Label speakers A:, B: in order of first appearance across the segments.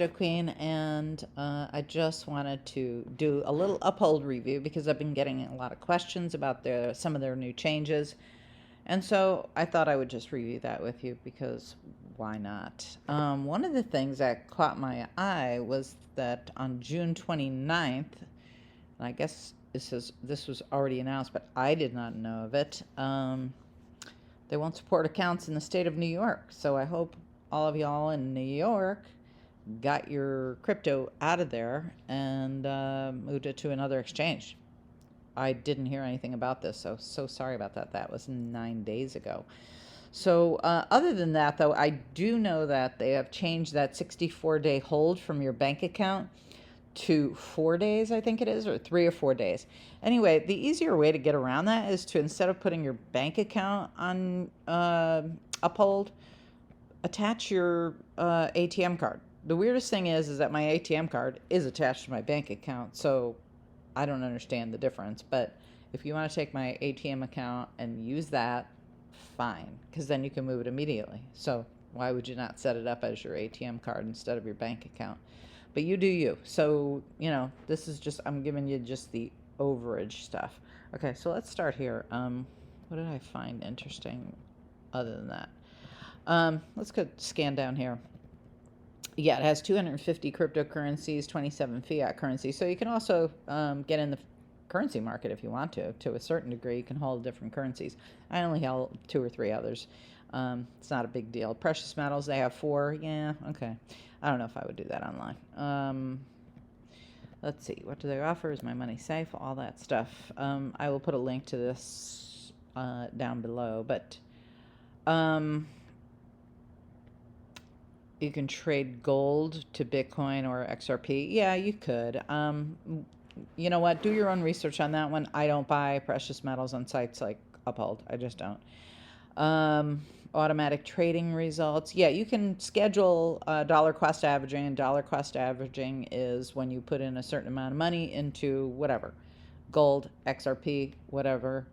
A: Crypto Queen, and I just wanted to do a little Uphold review because I've been getting a lot of questions about some of their new changes. And so I thought I would just review that with you because why not? One of the things that caught my eye was that on June 29th, and I guess this was already announced, but I did not know of it. They won't support accounts in the state of New York. So I hope all of y'all in New York got your crypto out of there and moved it to another exchange. I didn't hear anything about this, so sorry about that. That was 9 days ago. So other than that, though, I do know that they have changed that 64-day hold from your bank account to 4 days, I think it is, or 3 or 4 days. Anyway, the easier way to get around that is to, instead of putting your bank account on Uphold, attach your ATM card. The weirdest thing is that my ATM card is attached to my bank account, so I don't understand the difference. But if you want to take my ATM account and use that, fine, because then you can move it immediately. So why would you not set it up as your ATM card instead of your bank account? But you do you. So, this is just, I'm giving you just the overage stuff. Okay, so let's start here. What did I find interesting other than that? Let's go scan down here. Yeah, it has 250 cryptocurrencies, 27 fiat currencies. So you can also get in the currency market if you want to a certain degree. You can hold different currencies. I only held 2 or 3 others. It's not a big deal. Precious metals, they have 4. Yeah, okay. I don't know if I would do that online. Let's see. What do they offer? Is my money safe? All that stuff. I will put a link to this down below. But you can trade gold to Bitcoin or XRP. Yeah, you could. You know what? Do your own research on that one. I don't buy precious metals on sites like Uphold. I just don't. Automatic trading results. Yeah, you can schedule dollar cost averaging, and dollar cost averaging is when you put in a certain amount of money into whatever, gold, XRP, whatever,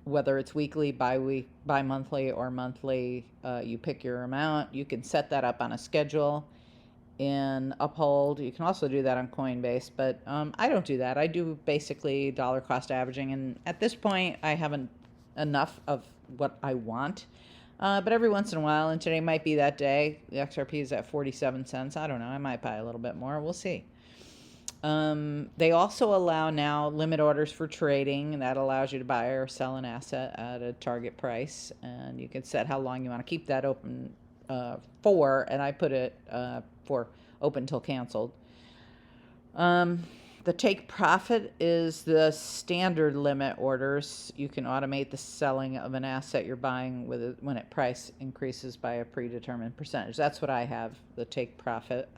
A: whether it's weekly, bi-monthly, or monthly. You pick your amount. You can set that up on a schedule in Uphold. You can also do that on COINBASE, but I don't do that. I do basically dollar cost averaging, and at this point I haven't enough of what I want, but every once in a while, and today might be that day, the XRP is at 47 cents. I don't know, I might buy a little bit more. We'll see. They also allow now limit orders for trading, and that allows you to buy or sell an asset at a target price, and you can set how long you want to keep that open for, and I put it for open till canceled. The take profit is the standard limit orders. You can automate the selling of an asset you're buying when its price increases by a predetermined percentage. That's what I have, the take profit.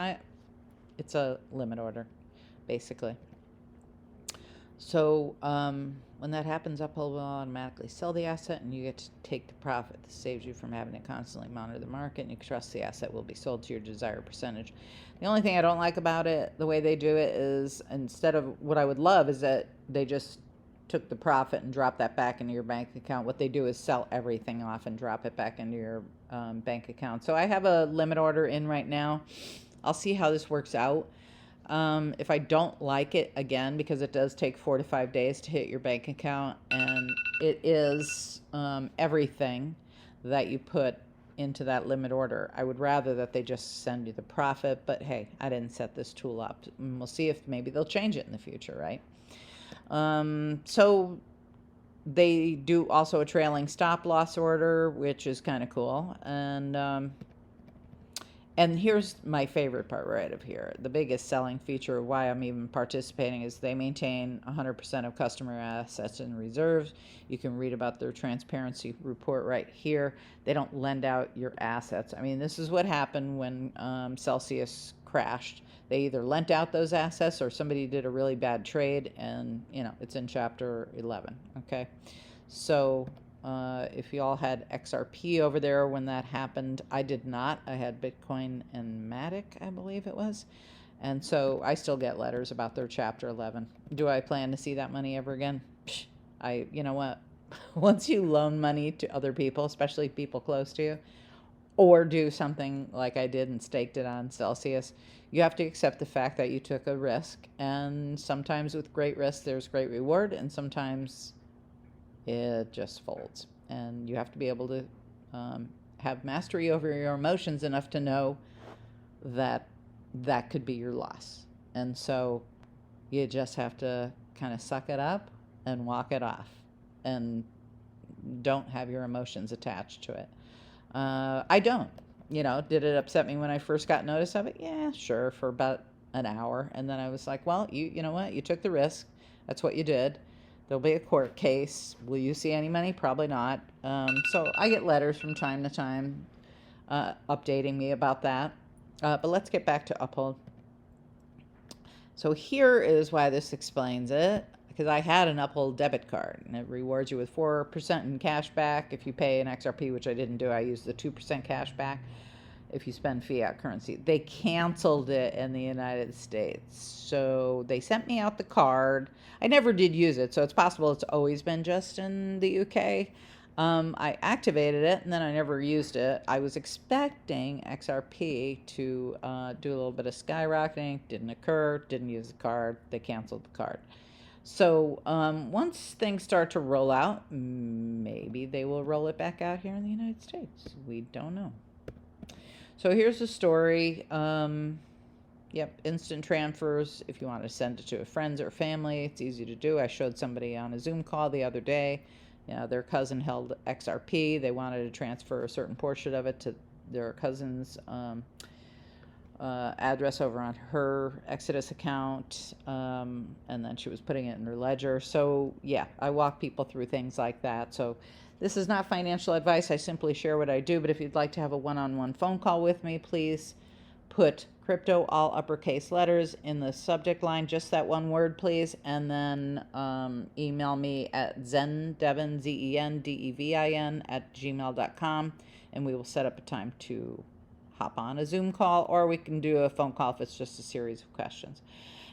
A: It's a limit order, basically. So when that happens, Uphold will automatically sell the asset and you get to take the profit. This saves you from having to constantly monitor the market, and you can trust the asset will be sold to your desired percentage. The only thing I don't like about it, the way they do it, is instead of, what I would love is that they just took the profit and dropped that back into your bank account. What they do is sell everything off and drop it back into your bank account. So I have a limit order in right now. I'll see how this works out. If I don't like it, again, because it does take 4 to 5 days to hit your bank account, and it is everything that you put into that limit order, I would rather that they just send you the profit. But hey, I didn't set this tool up, and we'll see if maybe they'll change it in the future, right? So they do also a trailing stop loss order, which is kind of cool. And here's my favorite part right up here. The biggest selling feature of why I'm even participating is they maintain 100% of customer assets and reserves. You can read about their transparency report right here. They don't lend out your assets. I mean, this is what happened when Celsius crashed. They either lent out those assets or somebody did a really bad trade, and it's in chapter 11. Okay, so if you all had XRP over there when that happened, I did not. I had Bitcoin and Matic, I believe it was. And so I still get letters about their chapter 11. Do I plan to see that money ever again? You know what? Once you loan money to other people, especially people close to you, or do something like I did and staked it on Celsius. You have to accept the fact that you took a risk, and sometimes with great risk there's great reward, and sometimes it just folds. And you have to be able to have mastery over your emotions enough to know that that could be your loss. And so you just have to kind of suck it up and walk it off, and don't have your emotions attached to it. I don't. Did it upset me when I first got notice of it? Yeah, sure, for about an hour. And then I was like, well, you know what? You took the risk. That's what you did. There'll be a court case. Will you see any money? Probably not. So I get letters from time to time updating me about that. But let's get back to Uphold. So here is why this explains it. Because I had an Uphold debit card, and it rewards you with 4% in cash back if you pay an XRP, which I didn't do. I used the 2% cash back if you spend fiat currency. They canceled it in the United States. So they sent me out the card. I never did use it, so it's possible it's always been just in the UK. I activated it, and then I never used it. I was expecting XRP to do a little bit of skyrocketing. Didn't occur. Didn't use the card. They canceled the card. So once things start to roll out, maybe they will roll it back out here in the United States. We don't know. So here's the story. Yep, instant transfers. If you want to send it to a friend or family, it's easy to do. I showed somebody on a Zoom call the other day. Their cousin held XRP. They wanted to transfer a certain portion of it to their cousin's address over on her Exodus account, and then she was putting it in her ledger. So yeah, I walk people through things like that. So this is not financial advice. I simply share what I do. But if you'd like to have a one-on-one phone call with me, please put crypto, all uppercase letters, in the subject line, just that one word, please, and then email me at zendevin, ZENDEVIN, @gmail.com, and we will set up a time to hop on a Zoom call, or we can do a phone call if it's just a series of questions.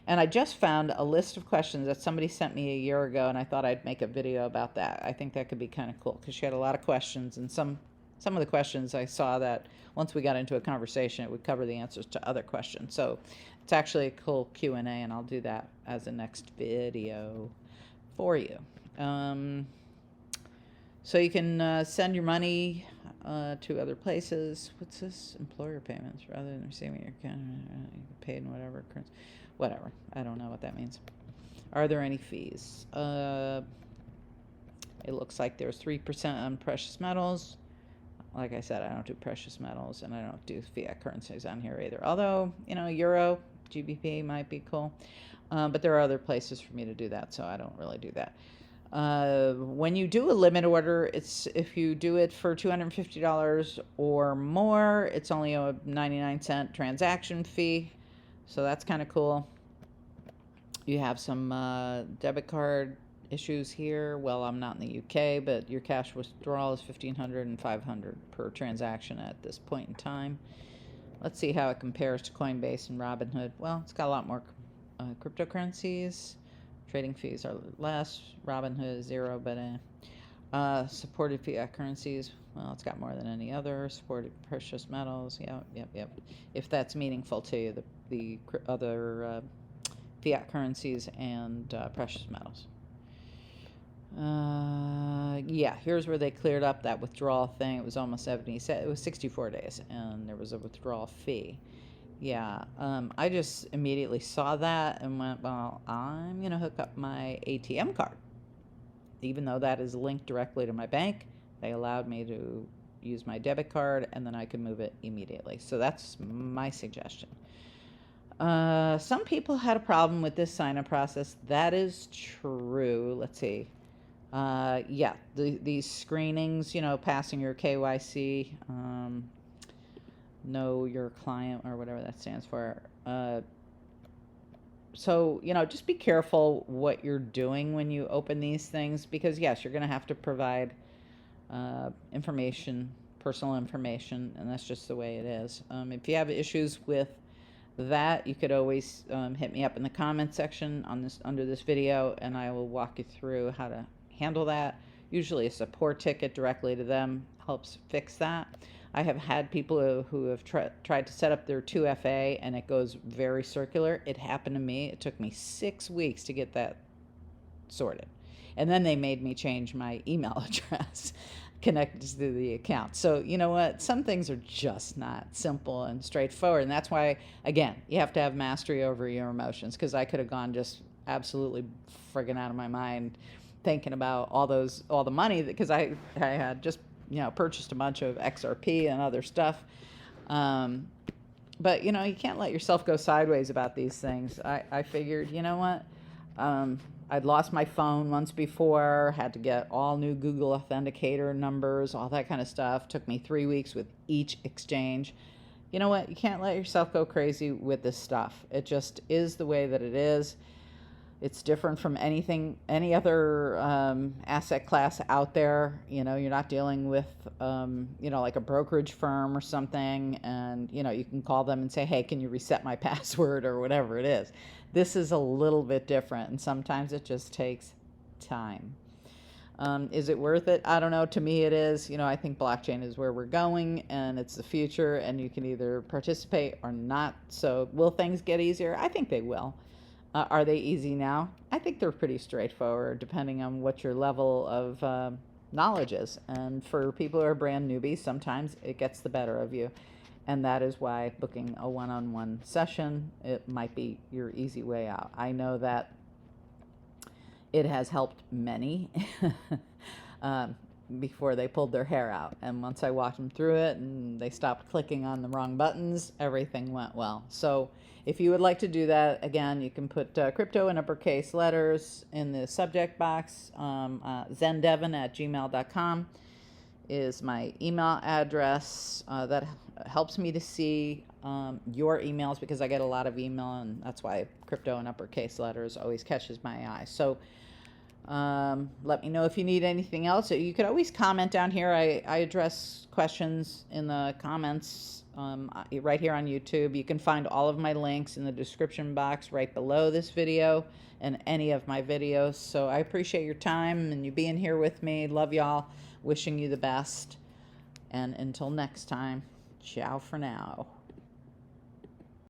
A: And I just found a list of questions that somebody sent me a year ago, and I thought I'd make a video about that. I think that could be kind of cool, because she had a lot of questions, and some of the questions I saw that once we got into a conversation, it would cover the answers to other questions. So it's actually a cool Q&A, and I'll do that as a next video for you. So you can send your money to other places. What's this? Employer payments rather than receiving your account. You get paid in whatever currency. Whatever. I don't know what that means. Are there any fees? It looks like there's 3% on precious metals. Like I said, I don't do precious metals, and I don't do fiat currencies on here either. Although, Euro, GBP might be cool. But there are other places for me to do that, so I don't really do that. When you do a limit order, if you do it for $250 or more, it's only a 99-cent transaction fee. So that's kind of cool. You have some debit card issues here. Well, I'm not in the UK, but your cash withdrawal is $1,500 and $500 per transaction at this point in time. Let's see how it compares to Coinbase and Robinhood. Well, it's got a lot more cryptocurrencies. Trading fees are less. Robinhood is 0, but supported fiat currencies, well, it's got more than any other. Supported precious metals, yep. If that's meaningful to you, the other fiat currencies and precious metals. Yeah, here's where they cleared up that withdrawal thing. It was almost 70. It was 64 days, and there was a withdrawal fee. Yeah, I just immediately saw that and went, well, I'm going to hook up my ATM card. Even though that is linked directly to my bank, they allowed me to use my debit card, and then I could move it immediately. So that's my suggestion. Some people had a problem with this sign-up process. That is true. Let's see. Yeah, these screenings, passing your KYC, know your client, or whatever that stands for. So, just be careful what you're doing when you open these things, because yes, you're going to have to provide information, personal information, and that's just the way it is. If you have issues with that, you could always hit me up in the comment section under this video, and I will walk you through how to handle that. Usually a support ticket directly to them helps fix that. I have had people who have tried to set up their 2FA and it goes very circular. It happened to me. It took me 6 weeks to get that sorted. And then they made me change my email address connected to the account. So you know what? Some things are just not simple and straightforward. And that's why, again, you have to have mastery over your emotions, because I could have gone just absolutely friggin' out of my mind thinking about all the money, because I had just, purchased a bunch of XRP and other stuff. But, you can't let yourself go sideways about these things. I figured, you know what? I'd lost my phone once before, had to get all new Google Authenticator numbers, all that kind of stuff. Took me 3 weeks with each exchange. You know what? You can't let yourself go crazy with this stuff. It just is the way that it is. It's different from any other asset class out there. You're not dealing with, like a brokerage firm or something, and, you can call them and say, hey, can you reset my password or whatever it is. This is a little bit different, and sometimes it just takes time. Is it worth it? I don't know. To me, it is. I think blockchain is where we're going, and it's the future, and you can either participate or not. So will things get easier? I think they will. Are they easy now? I think they're pretty straightforward, depending on what your level of knowledge is. And for people who are brand newbies, sometimes it gets the better of you. And that is why booking a one-on-one session, it might be your easy way out. I know that it has helped many before they pulled their hair out. And once I walked them through it and they stopped clicking on the wrong buttons, everything went well. So if you would like to do that, again, you can put crypto in uppercase letters in the subject box. zendevin@gmail.com is my email address. That helps me to see your emails, because I get a lot of email, and that's why crypto in uppercase letters always catches my eye. So let me know if you need anything else. You could always comment down here. I address questions in the comments right here on YouTube. You can find all of my links in the description box right below this video and any of my videos. So I appreciate your time and you being here with me. Love y'all. Wishing you the best. And until next time, ciao for now.